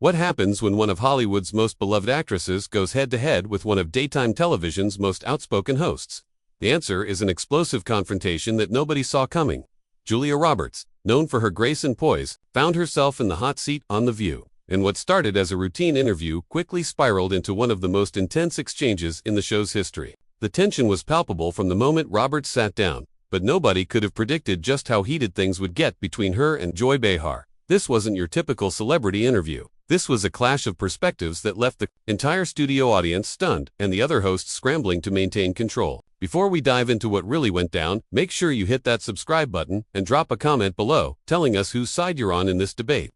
What happens when one of Hollywood's most beloved actresses goes head-to-head with one of daytime television's most outspoken hosts? The answer is an explosive confrontation that nobody saw coming. Julia Roberts, known for her grace and poise, found herself in the hot seat on The View. And what started as a routine interview quickly spiraled into one of the most intense exchanges in the show's history. The tension was palpable from the moment Roberts sat down, but nobody could have predicted just how heated things would get between her and Joy Behar. This wasn't your typical celebrity interview. This was a clash of perspectives that left the entire studio audience stunned and the other hosts scrambling to maintain control. Before we dive into what really went down, make sure you hit that subscribe button and drop a comment below telling us whose side you're on in this debate.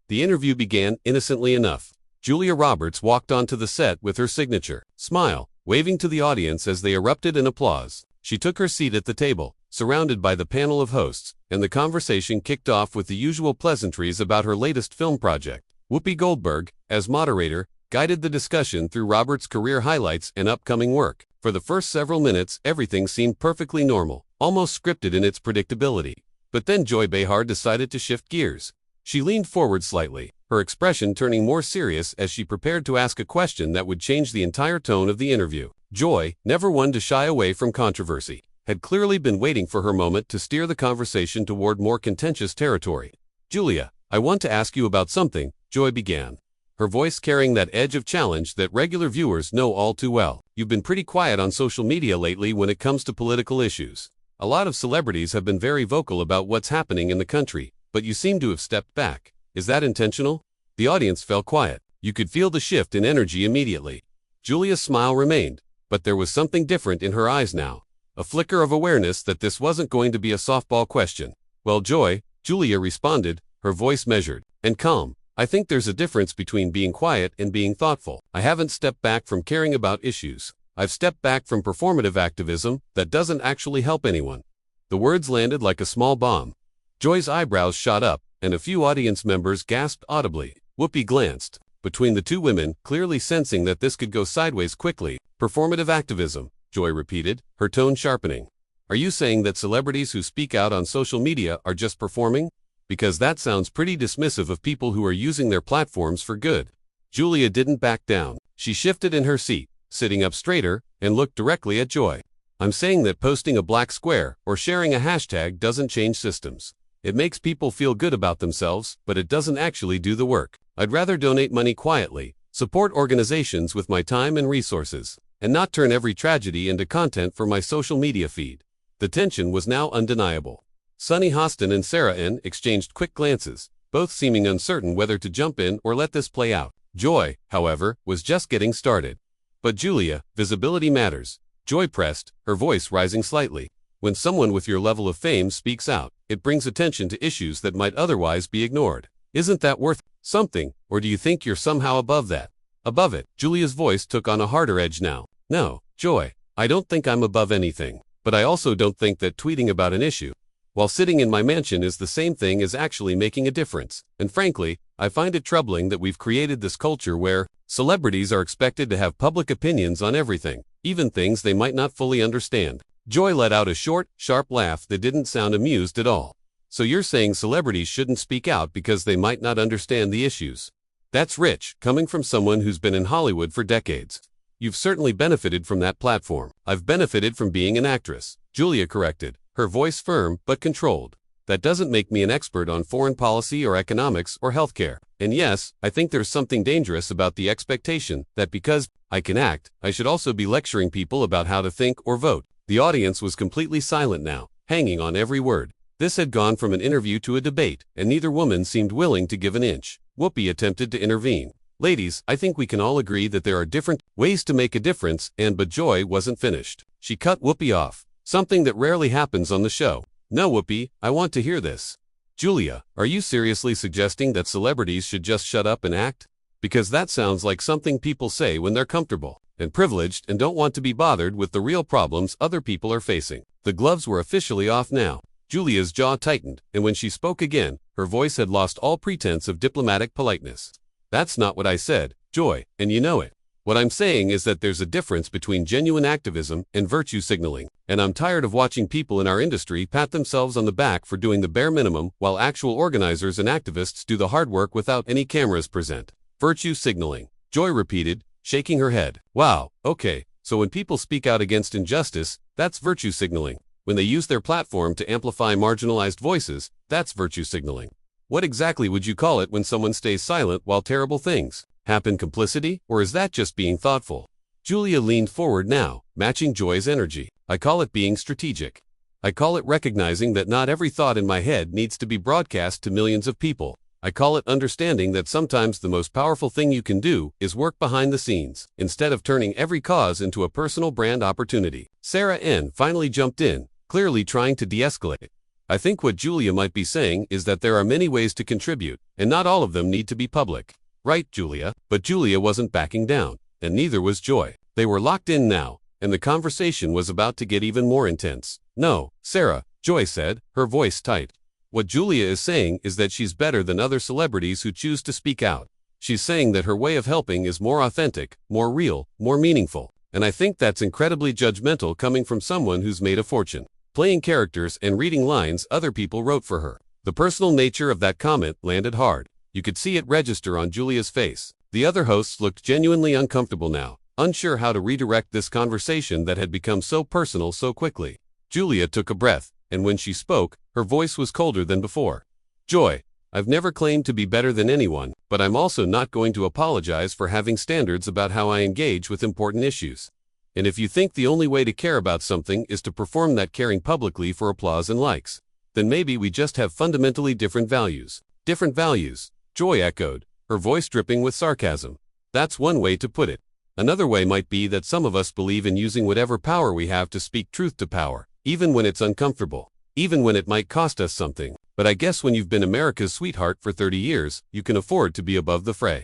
The interview began innocently enough. Julia Roberts walked onto the set with her signature smile, waving to the audience as they erupted in applause. She took her seat at the table, surrounded by the panel of hosts, and the conversation kicked off with the usual pleasantries about her latest film project. Whoopi Goldberg, as moderator, guided the discussion through Roberts' career highlights and upcoming work. For the first several minutes, everything seemed perfectly normal, almost scripted in its predictability. But then Joy Behar decided to shift gears. She leaned forward slightly, her expression turning more serious as she prepared to ask a question that would change the entire tone of the interview. Joy, never one to shy away from controversy, had clearly been waiting for her moment to steer the conversation toward more contentious territory. "Julia, I want to ask you about something," Joy began, her voice carrying that edge of challenge that regular viewers know all too well. "You've been pretty quiet on social media lately when it comes to political issues. A lot of celebrities have been very vocal about what's happening in the country, but you seem to have stepped back. Is that intentional?" The audience fell quiet. You could feel the shift in energy immediately. Julia's smile remained, but there was something different in her eyes now. A flicker of awareness that this wasn't going to be a softball question. "Well, Joy," Julia responded, her voice measured and calm, "I think there's a difference between being quiet and being thoughtful. I haven't stepped back from caring about issues. I've stepped back from performative activism that doesn't actually help anyone." The words landed like a small bomb. Joy's eyebrows shot up, and a few audience members gasped audibly. Whoopi glanced between the two women, clearly sensing that this could go sideways quickly. "Performative activism," Joy repeated, her tone sharpening. "Are you saying that celebrities who speak out on social media are just performing? Because that sounds pretty dismissive of people who are using their platforms for good." Julia didn't back down. She shifted in her seat, sitting up straighter, and looked directly at Joy. "I'm saying that posting a black square or sharing a hashtag doesn't change systems. It makes people feel good about themselves, but it doesn't actually do the work. I'd rather donate money quietly, support organizations with my time and resources, and not turn every tragedy into content for my social media feed." The tension was now undeniable. Sunny Hostin and Sarah N. exchanged quick glances, both seeming uncertain whether to jump in or let this play out. Joy, however, was just getting started. "But Julia, visibility matters," Joy pressed, her voice rising slightly. "When someone with your level of fame speaks out, it brings attention to issues that might otherwise be ignored. Isn't that worth something, or do you think you're somehow above that?" "Above it." Julia's voice took on a harder edge now. "No, Joy, I don't think I'm above anything, but I also don't think that tweeting about an issue while sitting in my mansion is the same thing as actually making a difference. And frankly, I find it troubling that we've created this culture where celebrities are expected to have public opinions on everything, even things they might not fully understand." Joy let out a short, sharp laugh that didn't sound amused at all. "So you're saying celebrities shouldn't speak out because they might not understand the issues? That's rich, coming from someone who's been in Hollywood for decades. You've certainly benefited from that platform." "I've benefited from being an actress," Julia corrected, her voice firm but controlled. "That doesn't make me an expert on foreign policy or economics or healthcare. And yes, I think there's something dangerous about the expectation that because I can act, I should also be lecturing people about how to think or vote." The audience was completely silent now, hanging on every word. This had gone from an interview to a debate, and neither woman seemed willing to give an inch. Whoopi attempted to intervene. "Ladies, I think we can all agree that there are different ways to make a difference," but Joy wasn't finished. She cut Whoopi off, something that rarely happens on the show. "No, Whoopi, I want to hear this. Julia, are you seriously suggesting that celebrities should just shut up and act? Because that sounds like something people say when they're comfortable and privileged and don't want to be bothered with the real problems other people are facing." The gloves were officially off now. Julia's jaw tightened, and when she spoke again, her voice had lost all pretense of diplomatic politeness. "That's not what I said, Joy, and you know it. What I'm saying is that there's a difference between genuine activism and virtue signaling, and I'm tired of watching people in our industry pat themselves on the back for doing the bare minimum while actual organizers and activists do the hard work without any cameras present." Virtue signaling, Joy repeated, shaking her head. Wow, okay, so when people speak out against injustice, that's virtue signaling. When they use their platform to amplify marginalized voices, that's virtue signaling. What exactly would you call it when someone stays silent while terrible things happen? Complicity? Or is that just being thoughtful? Julia leaned forward now, matching Joy's energy. I call it being strategic. I call it recognizing that not every thought in my head needs to be broadcast to millions of people. I call it understanding that sometimes the most powerful thing you can do is work behind the scenes, instead of turning every cause into a personal brand opportunity. Sarah N. finally jumped in, clearly trying to de-escalate. I think what Julia might be saying is that there are many ways to contribute, and not all of them need to be public. Right, Julia? But Julia wasn't backing down, and neither was Joy. They were locked in now, and the conversation was about to get even more intense. No, Sarah, Joy said, her voice tight. What Julia is saying is that she's better than other celebrities who choose to speak out. She's saying that her way of helping is more authentic, more real, more meaningful. And I think that's incredibly judgmental coming from someone who's made a fortune playing characters and reading lines other people wrote for her. The personal nature of that comment landed hard. You could see it register on Julia's face. The other hosts looked genuinely uncomfortable now, unsure how to redirect this conversation that had become so personal so quickly. Julia took a breath, and when she spoke, her voice was colder than before. Joy, I've never claimed to be better than anyone, but I'm also not going to apologize for having standards about how I engage with important issues. And if you think the only way to care about something is to perform that caring publicly for applause and likes, then maybe we just have fundamentally different values. Different values, Joy echoed, her voice dripping with sarcasm. That's one way to put it. Another way might be that some of us believe in using whatever power we have to speak truth to power, even when it's uncomfortable, even when it might cost us something. But I guess when you've been America's sweetheart for 30 years, you can afford to be above the fray.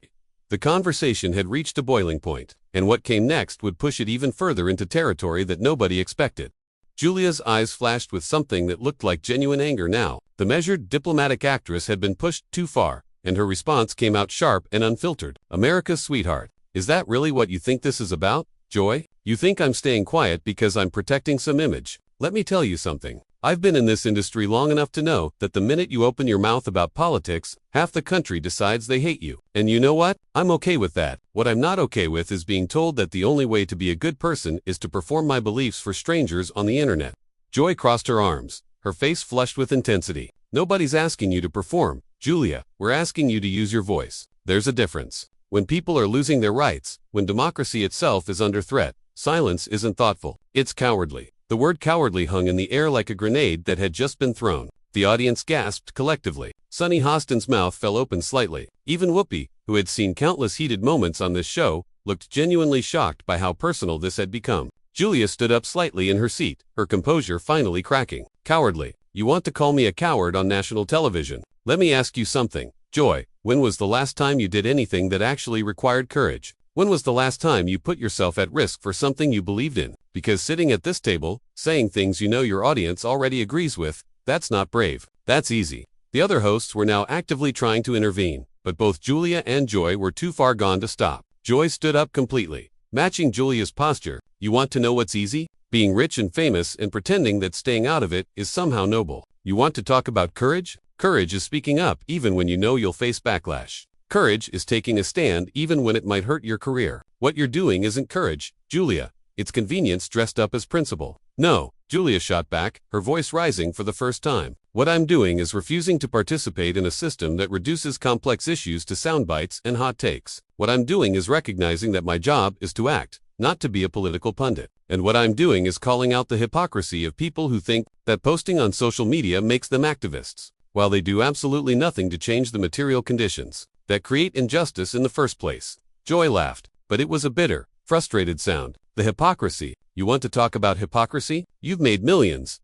The conversation had reached a boiling point, and what came next would push it even further into territory that nobody expected. Julia's eyes flashed with something that looked like genuine anger now. The measured, diplomatic actress had been pushed too far, and her response came out sharp and unfiltered. America's sweetheart. Is that really what you think this is about, Joy? You think I'm staying quiet because I'm protecting some image? Let me tell you something. I've been in this industry long enough to know that the minute you open your mouth about politics, half the country decides they hate you. And you know what? I'm okay with that. What I'm not okay with is being told that the only way to be a good person is to perform my beliefs for strangers on the internet. Joy crossed her arms, her face flushed with intensity. Nobody's asking you to perform, Julia. We're asking you to use your voice. There's a difference. When people are losing their rights, when democracy itself is under threat, silence isn't thoughtful. It's cowardly. The word cowardly hung in the air like a grenade that had just been thrown. The audience gasped collectively. Sunny Hostin's mouth fell open slightly. Even Whoopi, who had seen countless heated moments on this show, looked genuinely shocked by how personal this had become. Julia stood up slightly in her seat, her composure finally cracking. Cowardly. You want to call me a coward on national television? Let me ask you something. Joy, when was the last time you did anything that actually required courage? When was the last time you put yourself at risk for something you believed in? Because sitting at this table, saying things you know your audience already agrees with, that's not brave. That's easy. The other hosts were now actively trying to intervene, but both Julia and Joy were too far gone to stop. Joy stood up completely, matching Julia's posture. You want to know what's easy? Being rich and famous and pretending that staying out of it is somehow noble. You want to talk about courage? Courage is speaking up even when you know you'll face backlash. Courage is taking a stand even when it might hurt your career. What you're doing isn't courage, Julia. It's convenience dressed up as principle. No, Julia shot back, her voice rising for the first time. What I'm doing is refusing to participate in a system that reduces complex issues to sound bites and hot takes. What I'm doing is recognizing that my job is to act, not to be a political pundit. And what I'm doing is calling out the hypocrisy of people who think that posting on social media makes them activists, while they do absolutely nothing to change the material conditions that create injustice in the first place. Joy laughed, but it was a bitter, frustrated sound. The hypocrisy. You want to talk about hypocrisy? You've made millions,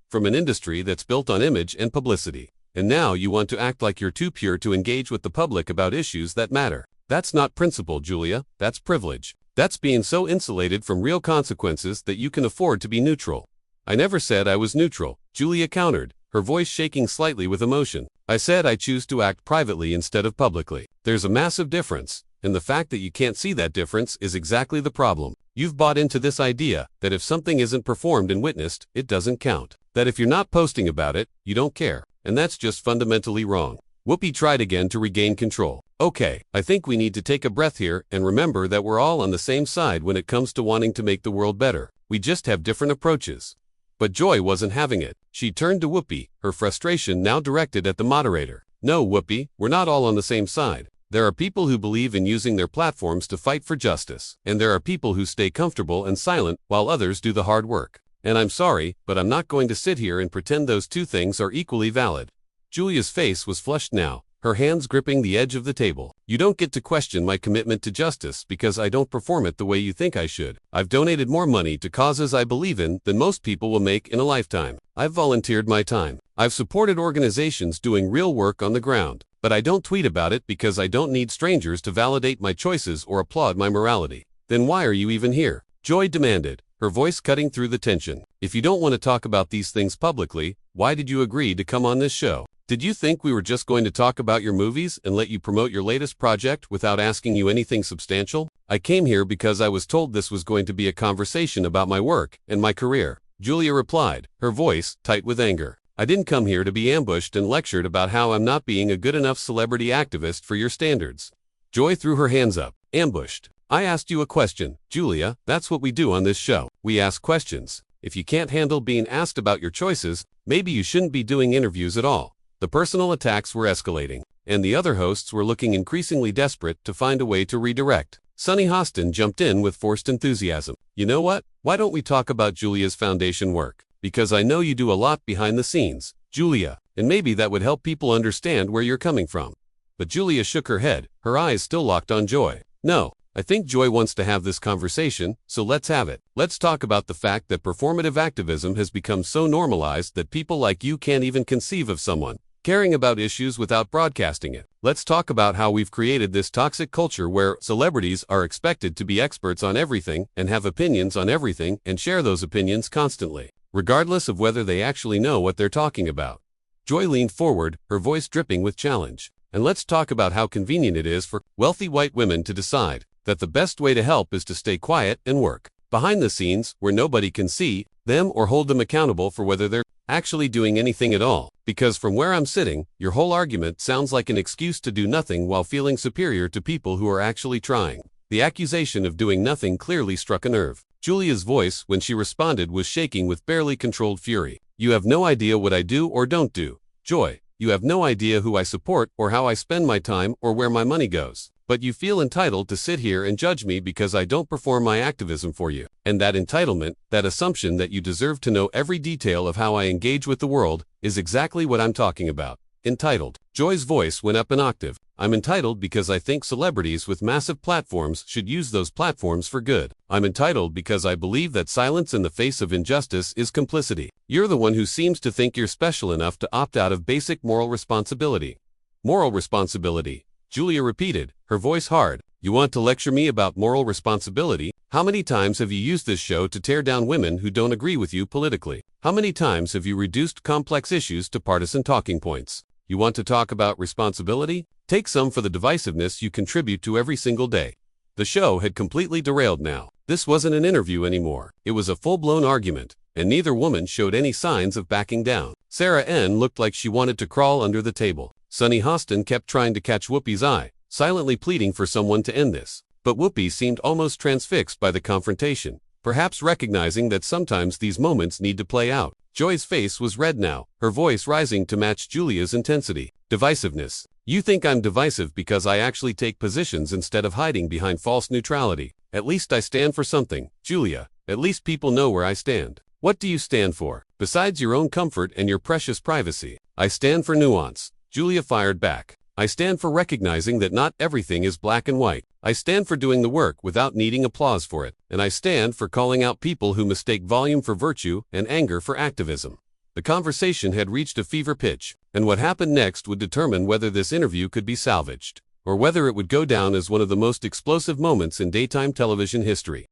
from an industry that's built on image and publicity. And now you want to act like you're too pure to engage with the public about issues that matter. That's not principle, Julia. That's privilege. That's being so insulated from real consequences that you can afford to be neutral. I never said I was neutral, Julia countered, her voice shaking slightly with emotion. I said I choose to act privately instead of publicly. There's a massive difference, and the fact that you can't see that difference is exactly the problem. You've bought into this idea that if something isn't performed and witnessed, it doesn't count. That if you're not posting about it, you don't care. And that's just fundamentally wrong. Whoopi tried again to regain control. Okay, I think we need to take a breath here and remember that we're all on the same side when it comes to wanting to make the world better. We just have different approaches. But Joy wasn't having it. She turned to Whoopi, her frustration now directed at the moderator. No, Whoopi, we're not all on the same side. There are people who believe in using their platforms to fight for justice, and there are people who stay comfortable and silent while others do the hard work. And I'm sorry, but I'm not going to sit here and pretend those two things are equally valid. Julia's face was flushed now, her hands gripping the edge of the table. You don't get to question my commitment to justice because I don't perform it the way you think I should. I've donated more money to causes I believe in than most people will make in a lifetime. I've volunteered my time. I've supported organizations doing real work on the ground. But I don't tweet about it because I don't need strangers to validate my choices or applaud my morality. Then why are you even here? Joy demanded, her voice cutting through the tension. If you don't want to talk about these things publicly, why did you agree to come on this show? Did you think we were just going to talk about your movies and let you promote your latest project without asking you anything substantial? I came here because I was told this was going to be a conversation about my work and my career. Julia replied, her voice tight with anger. I didn't come here to be ambushed and lectured about how I'm not being a good enough celebrity activist for your standards. Joy threw her hands up. Ambushed. I asked you a question, Julia. That's what we do on this show. We ask questions. If you can't handle being asked about your choices, maybe you shouldn't be doing interviews at all. The personal attacks were escalating, and the other hosts were looking increasingly desperate to find a way to redirect. Sunny Hostin jumped in with forced enthusiasm. You know what? Why don't we talk about Julia's foundation work? Because I know you do a lot behind the scenes, Julia, and maybe that would help people understand where you're coming from. But Julia shook her head, her eyes still locked on Joy. No, I think Joy wants to have this conversation, so let's have it. Let's talk about the fact that performative activism has become so normalized that people like you can't even conceive of someone caring about issues without broadcasting it. Let's talk about how we've created this toxic culture where celebrities are expected to be experts on everything and have opinions on everything and share those opinions constantly, regardless of whether they actually know what they're talking about. Joy leaned forward, her voice dripping with challenge. And let's talk about how convenient it is for wealthy white women to decide that the best way to help is to stay quiet and work behind the scenes where nobody can see them or hold them accountable for whether they're actually doing anything at all. Because from where I'm sitting, your whole argument sounds like an excuse to do nothing while feeling superior to people who are actually trying. The accusation of doing nothing clearly struck a nerve. Julia's voice, when she responded, was shaking with barely controlled fury. You have no idea what I do or don't do. Joy, you have no idea who I support or how I spend my time or where my money goes. But you feel entitled to sit here and judge me because I don't perform my activism for you. And that entitlement, that assumption that you deserve to know every detail of how I engage with the world, is exactly what I'm talking about. Entitled. Joy's voice went up an octave. I'm entitled because I think celebrities with massive platforms should use those platforms for good. I'm entitled because I believe that silence in the face of injustice is complicity. You're the one who seems to think you're special enough to opt out of basic moral responsibility. Moral responsibility, Julia repeated, her voice hard. You want to lecture me about moral responsibility? How many times have you used this show to tear down women who don't agree with you politically? How many times have you reduced complex issues to partisan talking points? You want to talk about responsibility? Take some for the divisiveness you contribute to every single day. The show had completely derailed now. This wasn't an interview anymore. It was a full-blown argument, and neither woman showed any signs of backing down. Sarah N. looked like she wanted to crawl under the table. Sunny Hostin kept trying to catch Whoopi's eye, silently pleading for someone to end this. But Whoopi seemed almost transfixed by the confrontation, perhaps recognizing that sometimes these moments need to play out. Joy's face was red now, her voice rising to match Julia's intensity. Divisiveness. You think I'm divisive because I actually take positions instead of hiding behind false neutrality. At least I stand for something, Julia. At least people know where I stand. What do you stand for, besides your own comfort and your precious privacy? I stand for nuance, Julia fired back. I stand for recognizing that not everything is black and white. I stand for doing the work without needing applause for it. And I stand for calling out people who mistake volume for virtue and anger for activism. The conversation had reached a fever pitch, and what happened next would determine whether this interview could be salvaged, or whether it would go down as one of the most explosive moments in daytime television history.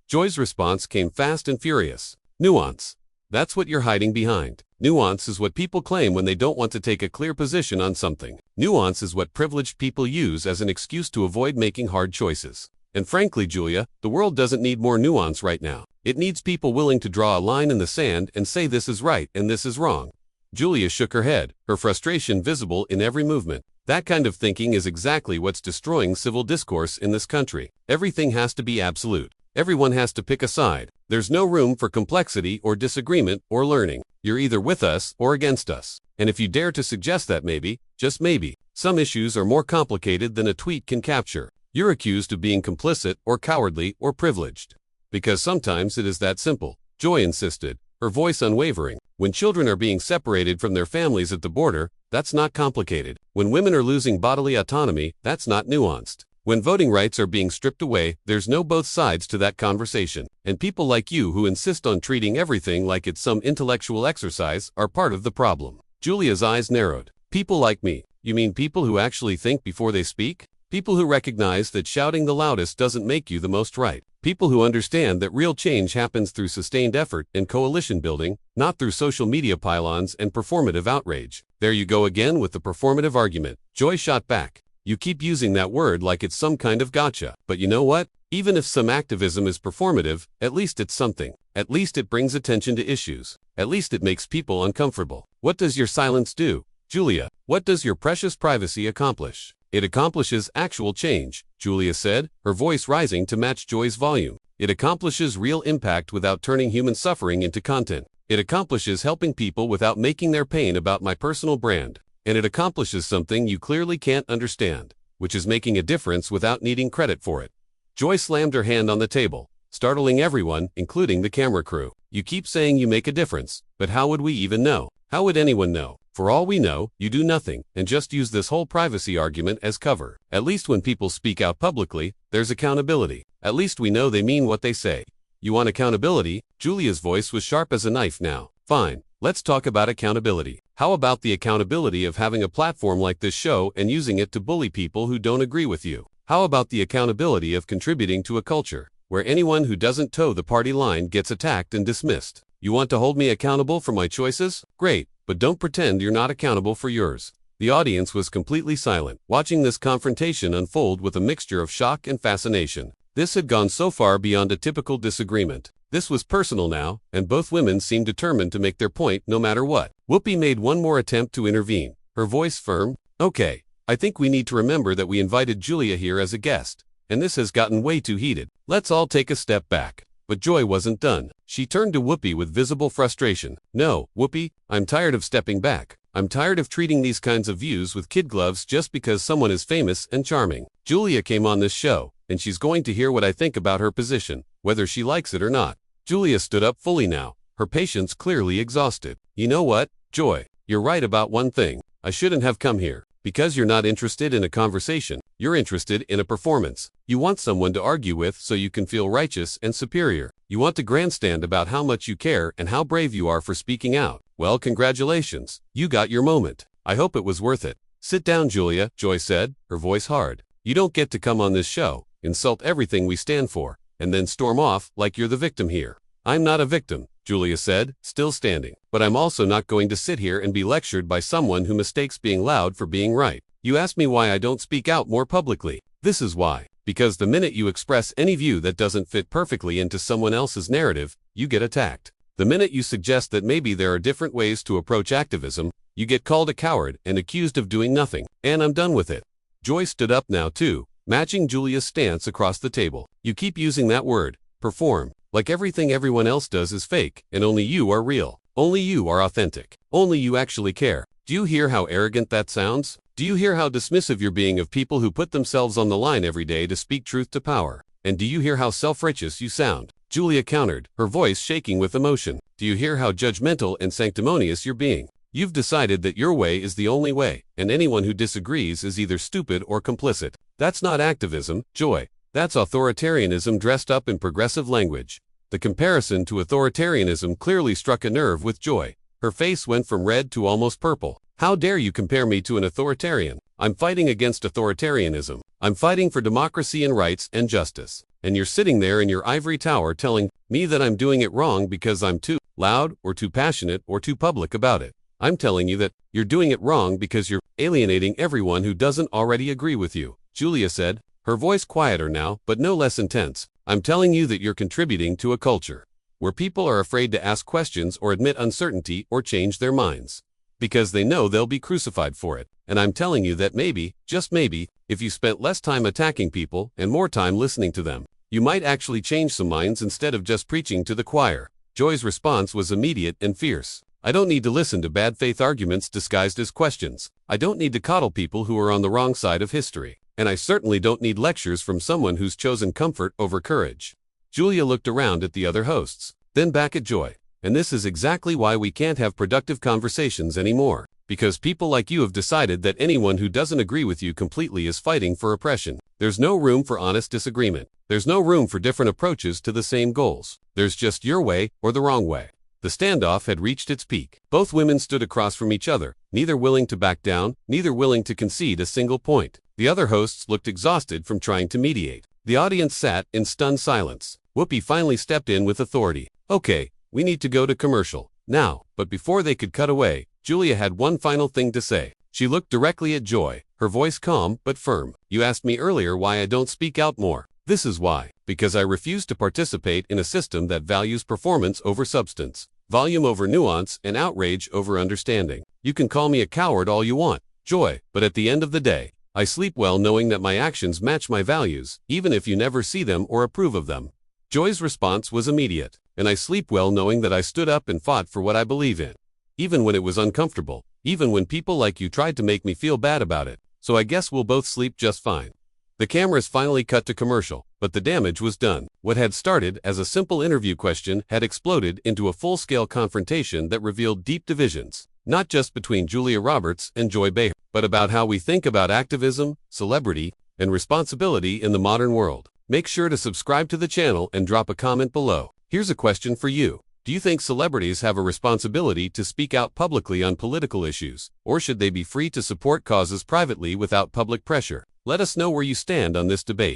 Joy's response came fast and furious. Nuance. That's what you're hiding behind. Nuance is what people claim when they don't want to take a clear position on something. Nuance is what privileged people use as an excuse to avoid making hard choices. And frankly, Julia, the world doesn't need more nuance right now. It needs people willing to draw a line in the sand and say this is right and this is wrong. Julia shook her head, her frustration visible in every movement. That kind of thinking is exactly what's destroying civil discourse in this country. Everything has to be absolute. Everyone has to pick a side. There's no room for complexity or disagreement or learning. You're either with us or against us. And if you dare to suggest that maybe, just maybe, some issues are more complicated than a tweet can capture, you're accused of being complicit or cowardly or privileged. Because sometimes it is that simple, Joy insisted, her voice unwavering. When children are being separated from their families at the border, that's not complicated. When women are losing bodily autonomy, that's not nuanced. When voting rights are being stripped away, there's no both sides to that conversation. And people like you who insist on treating everything like it's some intellectual exercise are part of the problem. Julia's eyes narrowed. People like me? You mean people who actually think before they speak? People who recognize that shouting the loudest doesn't make you the most right. People who understand that real change happens through sustained effort and coalition building, not through social media pylons and performative outrage. There you go again with the performative argument. Joy shot back. You keep using that word like it's some kind of gotcha. But you know what? Even if some activism is performative, at least it's something. At least it brings attention to issues. At least it makes people uncomfortable. What does your silence do? Julia, what does your precious privacy accomplish? It accomplishes actual change, Julia said, her voice rising to match Joy's volume. It accomplishes real impact without turning human suffering into content. It accomplishes helping people without making their pain about my personal brand. And it accomplishes something you clearly can't understand, which is making a difference without needing credit for it. Joy slammed her hand on the table, startling everyone, including the camera crew. You keep saying you make a difference, but how would we even know? How would anyone know? For all we know, you do nothing, and just use this whole privacy argument as cover. At least when people speak out publicly, there's accountability. At least we know they mean what they say. You want accountability? Julia's voice was sharp as a knife now. Fine, let's talk about accountability. How about the accountability of having a platform like this show and using it to bully people who don't agree with you? How about the accountability of contributing to a culture where anyone who doesn't toe the party line gets attacked and dismissed? You want to hold me accountable for my choices? Great. But don't pretend you're not accountable for yours. The audience was completely silent, watching this confrontation unfold with a mixture of shock and fascination. This had gone so far beyond a typical disagreement. This was personal now, and both women seemed determined to make their point no matter what. Whoopi made one more attempt to intervene, her voice firm. Okay, I think we need to remember that we invited Julia here as a guest, and this has gotten way too heated. Let's all take a step back. But Joy wasn't done. She turned to Whoopi with visible frustration. No, Whoopi, I'm tired of stepping back. I'm tired of treating these kinds of views with kid gloves just because someone is famous and charming. Julia came on this show, and she's going to hear what I think about her position, whether she likes it or not. Julia stood up fully now, her patience clearly exhausted. You know what, Joy, you're right about one thing. I shouldn't have come here. Because you're not interested in a conversation, you're interested in a performance. You want someone to argue with so you can feel righteous and superior. You want to grandstand about how much you care and how brave you are for speaking out. Well, congratulations. You got your moment. I hope it was worth it. Sit down, Julia, Joy said, her voice hard. You don't get to come on this show, insult everything we stand for, and then storm off like you're the victim here. I'm not a victim, Julia said, still standing. But I'm also not going to sit here and be lectured by someone who mistakes being loud for being right. You asked me why I don't speak out more publicly. This is why. Because the minute you express any view that doesn't fit perfectly into someone else's narrative, you get attacked. The minute you suggest that maybe there are different ways to approach activism, you get called a coward and accused of doing nothing. And I'm done with it. Joy stood up now too, matching Julia's stance across the table. You keep using that word, perform, like everything everyone else does is fake, and only you are real. Only you are authentic. Only you actually care. Do you hear how arrogant that sounds? Do you hear how dismissive you're being of people who put themselves on the line every day to speak truth to power? And do you hear how self-righteous you sound? Julia countered, her voice shaking with emotion. Do you hear how judgmental and sanctimonious you're being? You've decided that your way is the only way, and anyone who disagrees is either stupid or complicit. That's not activism, Joy. That's authoritarianism dressed up in progressive language. The comparison to authoritarianism clearly struck a nerve with Joy. Her face went from red to almost purple. How dare you compare me to an authoritarian? I'm fighting against authoritarianism. I'm fighting for democracy and rights and justice. And you're sitting there in your ivory tower telling me that I'm doing it wrong because I'm too loud or too passionate or too public about it. I'm telling you that you're doing it wrong because you're alienating everyone who doesn't already agree with you, Julia said, her voice quieter now but no less intense. I'm telling you that you're contributing to a culture where people are afraid to ask questions or admit uncertainty or change their minds. because they know they'll be crucified for it. And I'm telling you that maybe, just maybe, if you spent less time attacking people and more time listening to them, you might actually change some minds instead of just preaching to the choir. Joy's response was immediate and fierce. I don't need to listen to bad faith arguments disguised as questions. I don't need to coddle people who are on the wrong side of history. And I certainly don't need lectures from someone who's chosen comfort over courage. Julia looked around at the other hosts, then back at Joy. And this is exactly why we can't have productive conversations anymore. Because people like you have decided that anyone who doesn't agree with you completely is fighting for oppression. There's no room for honest disagreement. There's no room for different approaches to the same goals. There's just your way or the wrong way. The standoff had reached its peak. Both women stood across from each other, neither willing to back down, neither willing to concede a single point. The other hosts looked exhausted from trying to mediate. The audience sat in stunned silence. Whoopi finally stepped in with authority. Okay, we need to go to commercial now. But before they could cut away, Julia had one final thing to say. She looked directly at Joy, her voice calm but firm. You asked me earlier why I don't speak out more. This is why. Because I refuse to participate in a system that values performance over substance, volume over nuance, and outrage over understanding. You can call me a coward all you want, Joy, but at the end of the day, I sleep well knowing that my actions match my values, even if you never see them or approve of them. Joy's response was immediate. And I sleep well knowing that I stood up and fought for what I believe in. Even when it was uncomfortable, even when people like you tried to make me feel bad about it. So I guess we'll both sleep just fine. The cameras finally cut to commercial, but the damage was done. What had started as a simple interview question had exploded into a full-scale confrontation that revealed deep divisions, not just between Julia Roberts and Joy Behar, but about how we think about activism, celebrity, and responsibility in the modern world. Make sure to subscribe to the channel and drop a comment below. Here's a question for you. Do you think celebrities have a responsibility to speak out publicly on political issues, or should they be free to support causes privately without public pressure? Let us know where you stand on this debate.